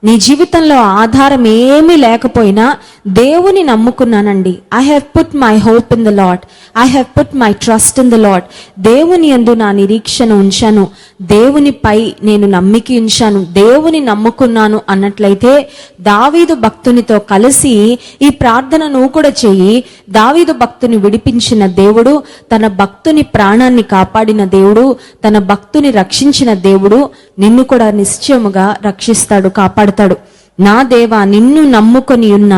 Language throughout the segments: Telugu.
నీ జీవితంలో ఆధారం ఏమీ లేకపోయినా దేవుని నమ్ముకున్నానండి. I have put my hope in the Lord, I have put my trust in the Lord. దేవుని యందు నా నిరీక్షణ ఉంచాను, దేవునిపై నేను నమ్మిక ఉంచాను, దేవుని నమ్ముకున్నాను అన్నట్లయితే దావీదు భక్తునితో కలిసి ఈ ప్రార్థన నువ్వు కూడా చెయ్యి. దావీదు భక్తుని విడిపించిన దేవుడు, తన భక్తుని ప్రాణాన్ని కాపాడిన దేవుడు, తన భక్తుని రక్షించిన దేవుడు నిన్ను కూడా నిశ్చయముగా రక్షిస్తాడు, కాపాడుతాడు. నా దేవా, నిన్ను నమ్ముకొని ఉన్న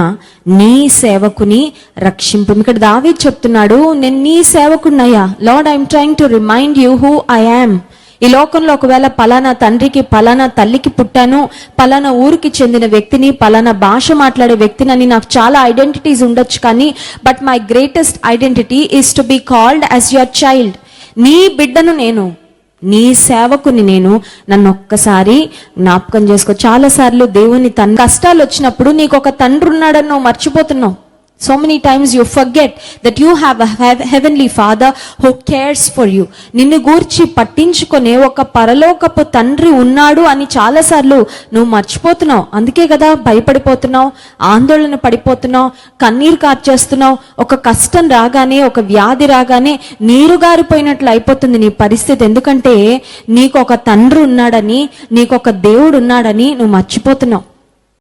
నీ సేవకుని రక్షింపు. ఇక్కడ దావీదు చెప్తున్నాడు, నేను నీ సేవకున్నయ్యా. Lord, I'm trying to remind you who I am. ఈ లోకంలో ఒకవేళ పలానా తండ్రికి పలానా తల్లికి పుట్టాను, పలానా ఊరికి చెందిన వ్యక్తిని, పలానా భాష మాట్లాడే వ్యక్తిని అని నాకు చాలా ఐడెంటిటీస్ ఉండొచ్చు, కానీ but my greatest identity is to be called as your child. నీ బిడ్డను నేను, నీ సేవకుని నేను. నన్ను ఒక్కసారి జ్ఞాపకం చేసుకో. చాలాసార్లు దేవుని కష్టాలు వచ్చినప్పుడు నీకు ఒక తండ్రి ఉన్నాడని నువ్వు మర్చిపోతున్నావు. So many times you forget that you have a heavenly father who cares for you. నిన్ను గూర్చి పట్టించుకునే ఒక పరలోకపు తండ్రి ఉన్నాడు అని చాలాసార్లు నువ్వు మర్చిపోతున్నావు. అందుకే కదా భయపడిపోతున్నావు, ఆందోళన పడిపోతున్నావు, కన్నీరు కార్చేస్తున్నావు. ఒక కష్టం రాగానే, ఒక వ్యాధి రాగానే నీరుగారిపోయినట్లు అయిపోతుంది నీ పరిస్థితి. ఎందుకంటే నీకు ఒక తండ్రి ఉన్నాడని, నీకు ఒక దేవుడు ఉన్నాడని నువ్వు మర్చిపోతున్నావు.